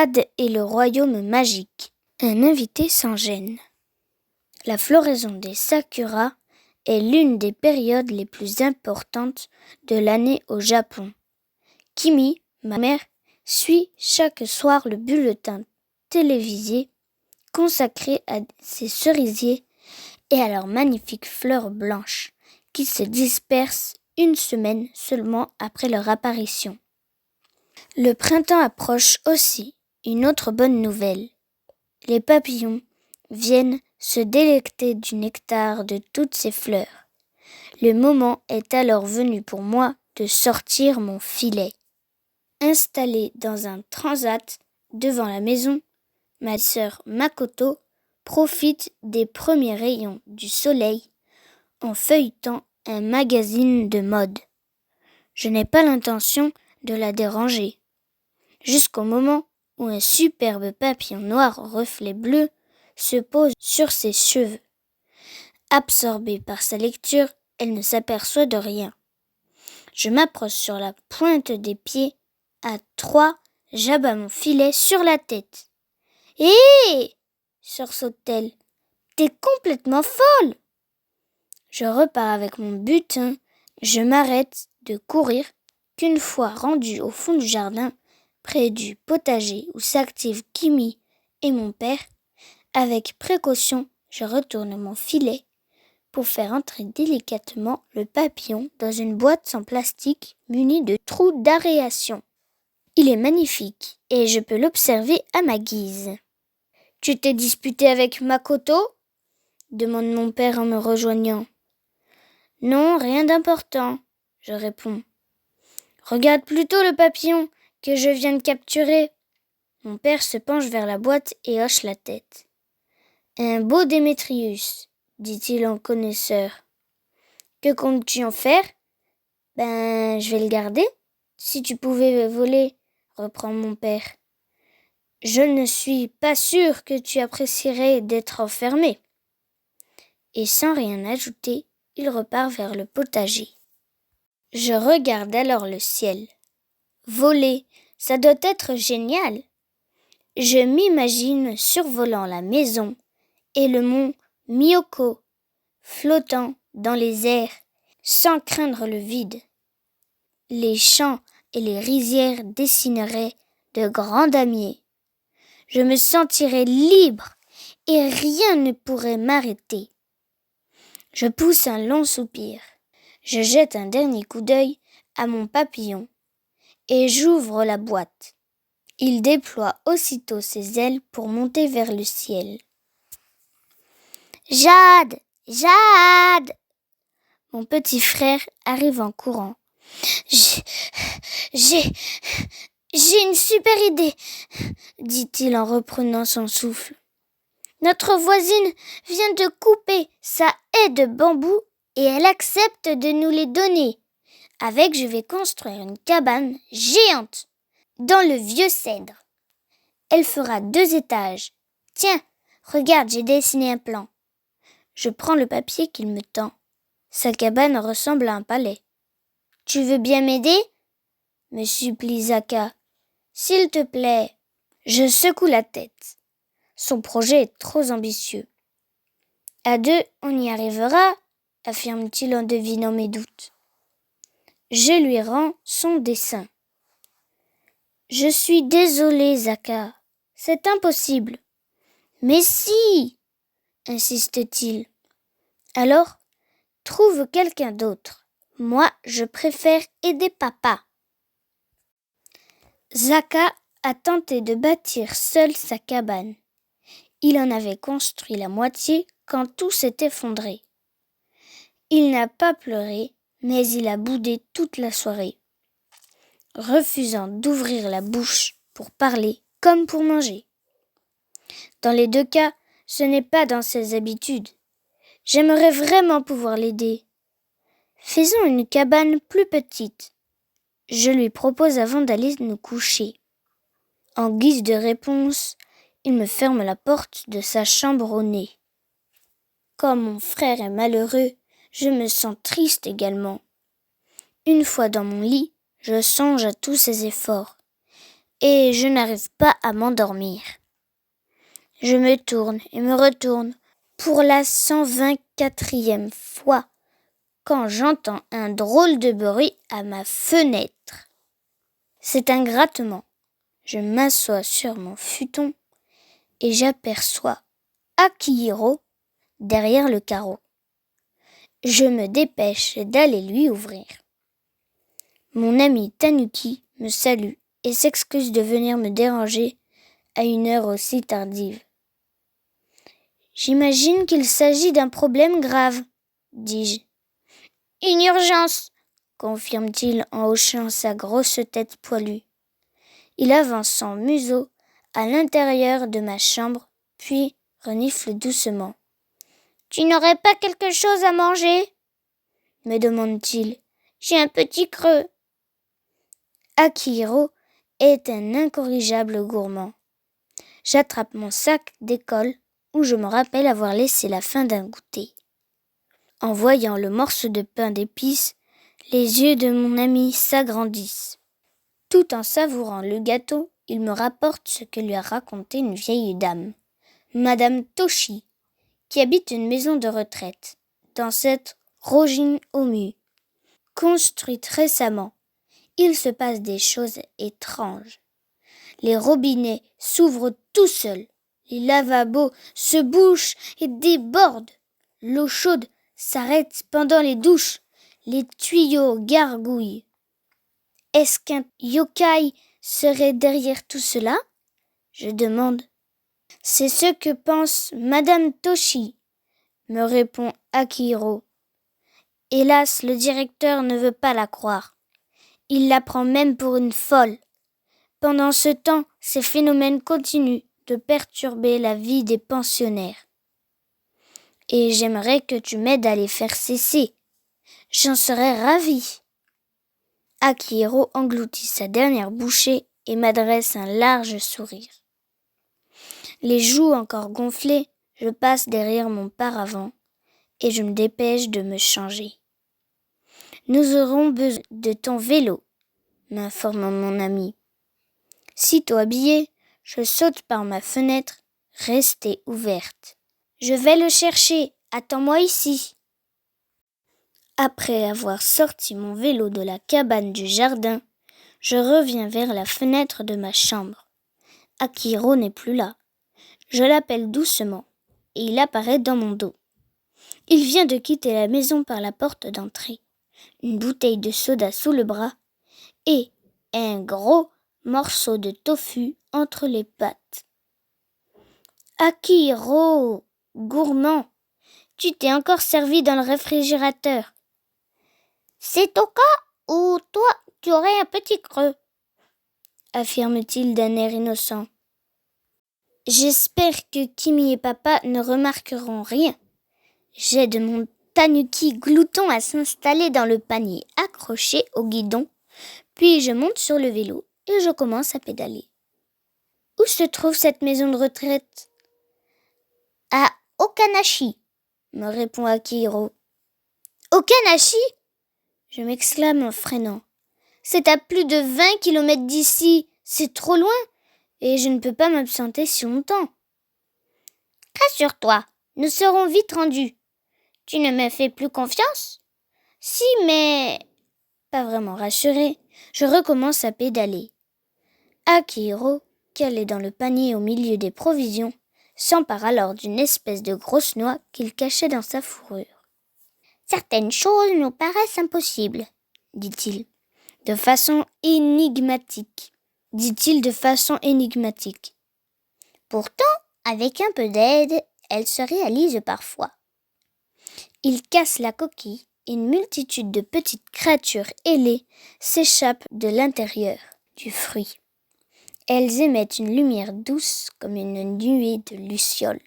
Jade et le royaume magique. Un invité sans gêne. La floraison des sakuras est l'une des périodes les plus importantes de l'année au Japon. Kimi, ma mère, suit chaque soir le bulletin télévisé consacré à ces cerisiers et à leurs magnifiques fleurs blanches qui se dispersent une semaine seulement après leur apparition. Le printemps approche aussi. Une autre bonne nouvelle. Les papillons viennent se délecter du nectar de toutes ces fleurs. Le moment est alors venu pour moi de sortir mon filet. Installée dans un transat devant la maison, ma sœur Makoto profite des premiers rayons du soleil en feuilletant un magazine de mode. Je n'ai pas l'intention de la déranger, jusqu'au moment où un superbe papillon noir au reflet bleu se pose sur ses cheveux. Absorbée par sa lecture, elle ne s'aperçoit de rien. Je m'approche sur la pointe des pieds. À 3, j'abats mon filet sur la tête. « Hé !» sursaute-t-elle. « T'es complètement folle !» Je repars avec mon butin. Je m'arrête de courir qu'une fois rendue au fond du jardin, près du potager où s'activent Kimi et mon père. Avec précaution, je retourne mon filet pour faire entrer délicatement le papillon dans une boîte en plastique munie de trous d'aération. Il est magnifique et je peux l'observer à ma guise. « Tu t'es disputé avec Makoto ?» demande mon père en me rejoignant. « Non, rien d'important, » je réponds. « Regarde plutôt le papillon que je viens de capturer. » Mon père se penche vers la boîte et hoche la tête. « Un beau Démétrius, » dit-il en connaisseur. « Que comptes-tu en faire ? » « Je vais le garder. Si tu pouvais voler, » reprend mon père. « Je ne suis pas sûr que tu apprécierais d'être enfermé. » Et sans rien ajouter, il repart vers le potager. Je regarde alors le ciel. Voler, ça doit être génial. Je m'imagine survolant la maison et le mont Myoko, flottant dans les airs, sans craindre le vide. Les champs et les rizières dessineraient de grands damiers. Je me sentirais libre et rien ne pourrait m'arrêter. Je pousse un long soupir. Je jette un dernier coup d'œil à mon papillon et j'ouvre la boîte. Il déploie aussitôt ses ailes pour monter vers le ciel. « Jade ! Jade !» Mon petit frère arrive en courant. « J'ai une super idée !» dit-il en reprenant son souffle. « Notre voisine vient de couper sa haie de bambou et elle accepte de nous les donner. Avec, je vais construire une cabane géante dans le vieux cèdre. Elle fera 2 étages. Tiens, regarde, j'ai dessiné un plan. » Je prends le papier qu'il me tend. Sa cabane ressemble à un palais. « Tu veux bien m'aider ?» me supplie Zaka. « S'il te plaît. » Je secoue la tête. Son projet est trop ambitieux. « À 2, on y arrivera », affirme-t-il en devinant mes doutes. Je lui rends son dessin. « Je suis désolée, Zaka. C'est impossible. »« Mais si !» insiste-t-il. « Alors, trouve quelqu'un d'autre. Moi, je préfère aider papa. » Zaka a tenté de bâtir seul sa cabane. Il en avait construit la moitié quand tout s'est effondré. Il n'a pas pleuré, mais il a boudé toute la soirée, refusant d'ouvrir la bouche pour parler comme pour manger. Dans les 2 cas, ce n'est pas dans ses habitudes. J'aimerais vraiment pouvoir l'aider. Faisons une cabane plus petite. Je lui propose avant d'aller nous coucher. En guise de réponse, il me ferme la porte de sa chambre au nez. Comme mon frère est malheureux, je me sens triste également. Une fois dans mon lit, je songe à tous ses efforts. et je n'arrive pas à m'endormir. Je me tourne et me retourne pour la 124e fois quand j'entends un drôle de bruit à ma fenêtre. C'est un grattement. Je m'assois sur mon futon et j'aperçois Akihiro derrière le carreau. Je me dépêche d'aller lui ouvrir. Mon ami Tanuki me salue et s'excuse de venir me déranger à une heure aussi tardive. J'imagine qu'il s'agit d'un problème grave, dis-je. Une urgence, confirme-t-il en hochant sa grosse tête poilue. Il avance son museau à l'intérieur de ma chambre, puis renifle doucement. Tu n'aurais pas quelque chose à manger ? Me demande-t-il. J'ai un petit creux. Akihiro est un incorrigeable gourmand. J'attrape mon sac d'école où je me rappelle avoir laissé la fin d'un goûter. En voyant le morceau de pain d'épices, les yeux de mon ami s'agrandissent. Tout en savourant le gâteau, il me rapporte ce que lui a raconté une vieille dame, Madame Toshi, qui habite une maison de retraite, dans cette Rojin-Omu. Construite récemment, il se passe des choses étranges. Les robinets s'ouvrent tout seuls, les lavabos se bouchent et débordent. L'eau chaude s'arrête pendant les douches, les tuyaux gargouillent. Est-ce qu'un yokai serait derrière tout cela ? Je demande. C'est ce que pense Madame Toshi, me répond Akihiro. Hélas, le directeur ne veut pas la croire. Il la prend même pour une folle. Pendant ce temps, ces phénomènes continuent de perturber la vie des pensionnaires. Et j'aimerais que tu m'aides à les faire cesser. J'en serais ravie. Akihiro engloutit sa dernière bouchée et m'adresse un large sourire. Les joues encore gonflées, je passe derrière mon paravent et je me dépêche de me changer. Nous aurons besoin de ton vélo, m'informe mon ami. Sitôt habillée, je saute par ma fenêtre, restée ouverte. Je vais le chercher, attends-moi ici. Après avoir sorti mon vélo de la cabane du jardin, je reviens vers la fenêtre de ma chambre. Akihiro n'est plus là. Je l'appelle doucement et il apparaît dans mon dos. Il vient de quitter la maison par la porte d'entrée, une bouteille de soda sous le bras et un gros morceau de tofu entre les pattes. Akihiro, gourmand, tu t'es encore servi dans le réfrigérateur. C'est au cas où toi, tu aurais un petit creux, affirme-t-il d'un air innocent. J'espère que Kimi et papa ne remarqueront rien. J'aide mon tanuki glouton à s'installer dans le panier accroché au guidon, puis je monte sur le vélo et je commence à pédaler. Où se trouve cette maison de retraite ? À Okanashi, me répond Akihiro. Okanashi ? Je m'exclame en freinant. C'est à plus de 20 kilomètres d'ici, c'est trop loin et je ne peux pas m'absenter si longtemps. Rassure-toi, nous serons vite rendus. Tu ne me fais plus confiance ? Si, mais... Pas vraiment rassurée, je recommence à pédaler. Akihiro, calé dans le panier au milieu des provisions, s'empare alors d'une espèce de grosse noix qu'il cachait dans sa fourrure. Certaines choses nous paraissent impossibles, dit-il de façon énigmatique. Pourtant, avec un peu d'aide, elles se réalisent parfois. Il casse la coquille et une multitude de petites créatures ailées s'échappent de l'intérieur du fruit. Elles émettent une lumière douce comme une nuée de lucioles.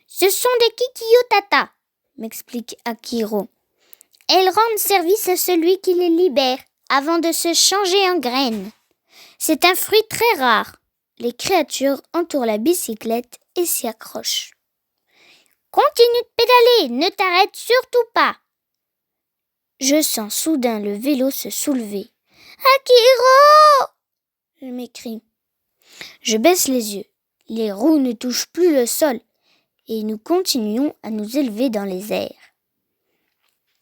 Ce sont des kikiyotata, m'explique Akihiro. Elles rendent service à celui qui les libère avant de se changer en graines. C'est un fruit très rare. Les créatures entourent la bicyclette et s'y accrochent. Continue de pédaler, ne t'arrête surtout pas. Je sens soudain le vélo se soulever. Akihiro ! je m'écrie. Je baisse les yeux. Les roues ne touchent plus le sol et nous continuons à nous élever dans les airs.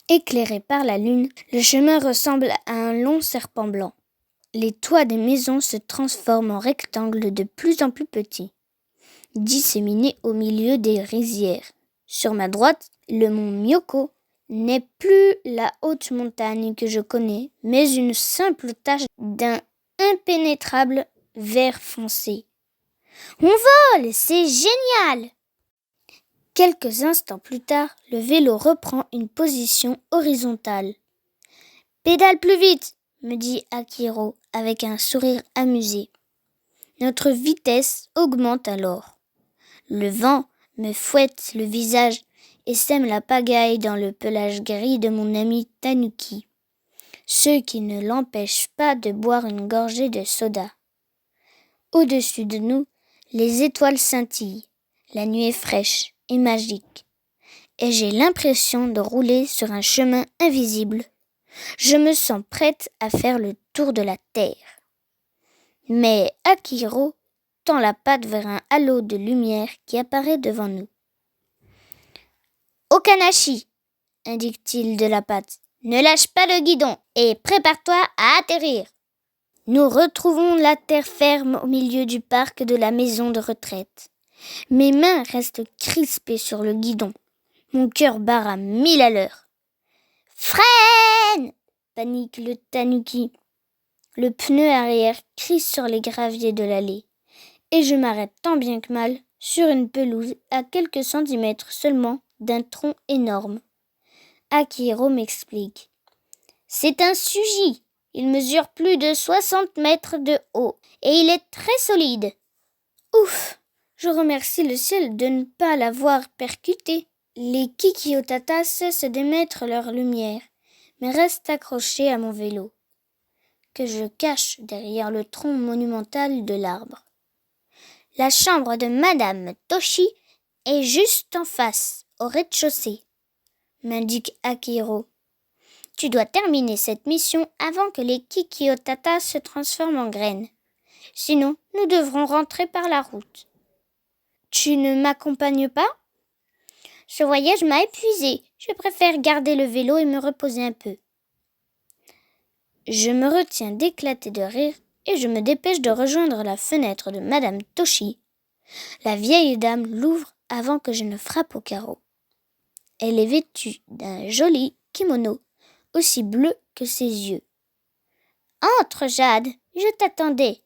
Éclairé par la lune, le chemin ressemble à un long serpent blanc. Les toits des maisons se transforment en rectangles de plus en plus petits, disséminés au milieu des rizières. Sur ma droite, le mont Myoko n'est plus la haute montagne que je connais, mais une simple tache d'un impénétrable vert foncé. On vole, c'est génial! Quelques instants plus tard, le vélo reprend une position horizontale. Pédale plus vite, me dit Akihiro avec un sourire amusé. Notre vitesse augmente alors. Le vent me fouette le visage et sème la pagaille dans le pelage gris de mon ami Tanuki, ce qui ne l'empêche pas de boire une gorgée de soda. Au-dessus de nous, les étoiles scintillent. La nuit est fraîche et magique, et j'ai l'impression de rouler sur un chemin invisible. Je me sens prête à faire le tour de la terre. Mais Akihiro tend la patte vers un halo de lumière qui apparaît devant nous. « Okanashi !» indique-t-il de la patte. « Ne lâche pas le guidon et prépare-toi à atterrir !» Nous retrouvons la terre ferme au milieu du parc de la maison de retraite. Mes mains restent crispées sur le guidon. Mon cœur bat à 1000 à l'heure. « Freine !» panique le tanuki. Le pneu arrière crie sur les graviers de l'allée. Et je m'arrête tant bien que mal sur une pelouse à quelques centimètres seulement d'un tronc énorme. Akihiro m'explique. C'est un suji. Il mesure plus de 60 mètres de haut et il est très solide. Ouf! Je remercie le ciel de ne pas l'avoir percuté. Les Kikiotatas cessent d'émettre leur lumière, mais restent accrochés à mon vélo, que je cache derrière le tronc monumental de l'arbre. La chambre de Madame Toshi est juste en face, au rez-de-chaussée, m'indique Akihiro. Tu dois terminer cette mission avant que les Kikiotatas se transforment en graines. Sinon, nous devrons rentrer par la route. Tu ne m'accompagnes pas ? Ce voyage m'a épuisée. Je préfère garder le vélo et me reposer un peu. Je me retiens d'éclater de rire et je me dépêche de rejoindre la fenêtre de Madame Toshi. La vieille dame l'ouvre avant que je ne frappe au carreau. Elle est vêtue d'un joli kimono, aussi bleu que ses yeux. « Entre, Jade, je t'attendais »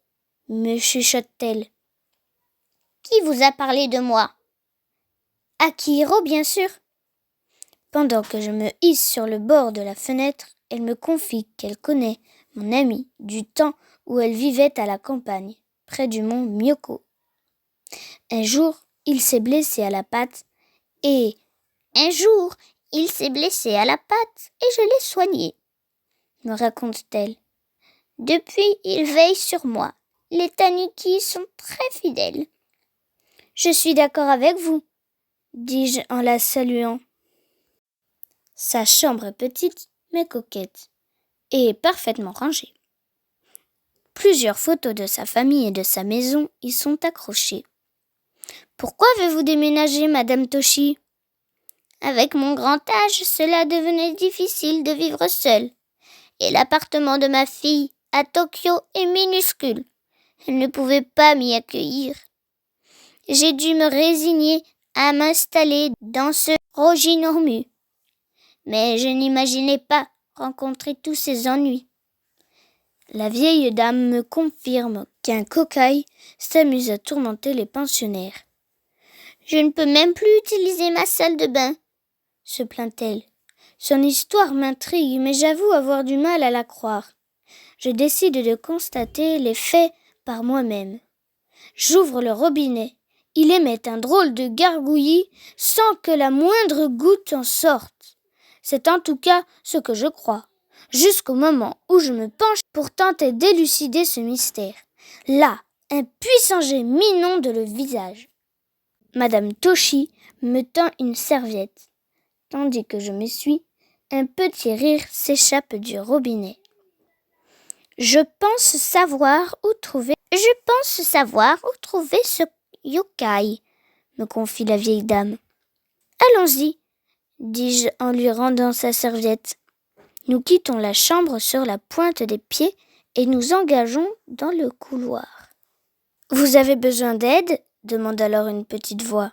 me chuchote-t-elle. « Qui vous a parlé de moi ?»« Akihiro, bien sûr. » Pendant que je me hisse sur le bord de la fenêtre, elle me confie qu'elle connaît mon amie du temps où elle vivait à la campagne, près du mont Myoko. Un jour, il s'est blessé à la patte et je l'ai soigné, me raconte-t-elle. Depuis, il veille sur moi. Les tanuki sont très fidèles. Je suis d'accord avec vous, dis-je en la saluant. Sa chambre est petite mais coquette et parfaitement rangée. Plusieurs photos de sa famille et de sa maison y sont accrochées. Pourquoi avez-vous déménagé, Madame Toshi ? Avec mon grand âge, cela devenait difficile de vivre seule. Et l'appartement de ma fille à Tokyo est minuscule. Elle ne pouvait pas m'y accueillir. J'ai dû me résigner à m'installer dans ce Rojinormu. Mais je n'imaginais pas rencontrer tous ces ennuis. La vieille dame me confirme qu'un cocaille s'amuse à tourmenter les pensionnaires. Je ne peux même plus utiliser ma salle de bain, se plaint-elle. Son histoire m'intrigue, mais j'avoue avoir du mal à la croire. Je décide de constater les faits par moi-même. J'ouvre le robinet. Il émet un drôle de gargouillis sans que la moindre goutte en sorte. C'est en tout cas ce que je crois, jusqu'au moment où je me penche pour tenter d'élucider ce mystère. Là, un puissant jet m'inonde le visage. Madame Toshi me tend une serviette. Tandis que je m'essuie, un petit rire s'échappe du robinet. Je pense savoir où trouver ce yokai, me confie la vieille dame. Allons-y, dis-je en lui rendant sa serviette. Nous quittons la chambre sur la pointe des pieds et nous engageons dans le couloir. Vous avez besoin d'aide ? Demande alors une petite voix.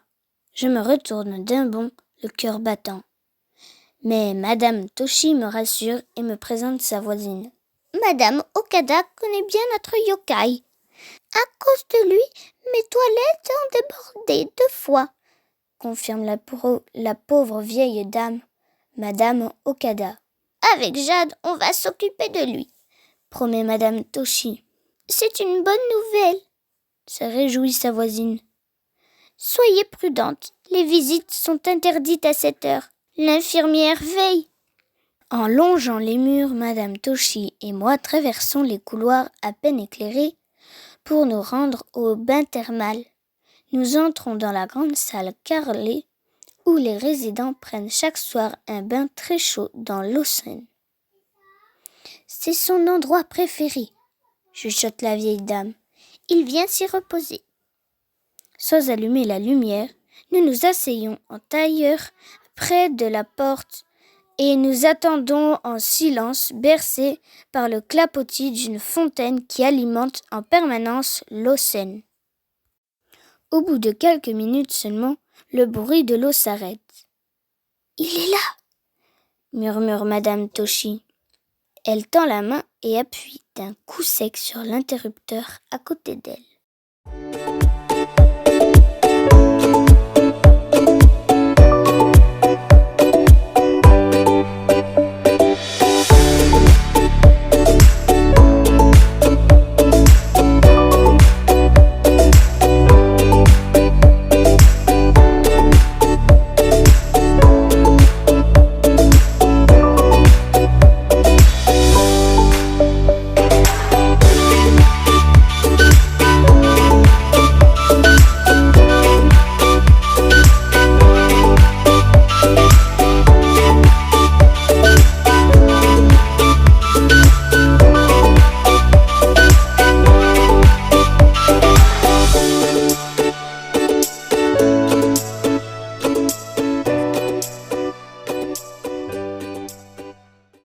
Je me retourne d'un bond, le cœur battant. Mais Madame Toshi me rassure et me présente sa voisine. Madame Okada connaît bien notre yokai. À cause de lui, mes toilettes ont débordé 2 fois, confirme la pauvre vieille dame, Madame Okada. Avec Jade, on va s'occuper de lui, promet Madame Toshi. C'est une bonne nouvelle, se réjouit sa voisine. Soyez prudente, les visites sont interdites à cette heure. L'infirmière veille. En longeant les murs, Madame Toshi et moi traversons les couloirs à peine éclairés pour nous rendre au bain thermal. Nous entrons dans la grande salle carrelée où les résidents prennent chaque soir un bain très chaud dans l'océan. C'est son endroit préféré, chuchote la vieille dame. Il vient s'y reposer. Sans allumer la lumière, nous nous asseyons en tailleur près de la porte et nous attendons en silence, bercés par le clapotis d'une fontaine qui alimente en permanence l'océan. Au bout de quelques minutes seulement, le bruit de l'eau s'arrête. « Il est là !» murmure Madame Toshi. Elle tend la main et appuie d'un coup sec sur l'interrupteur à côté d'elle.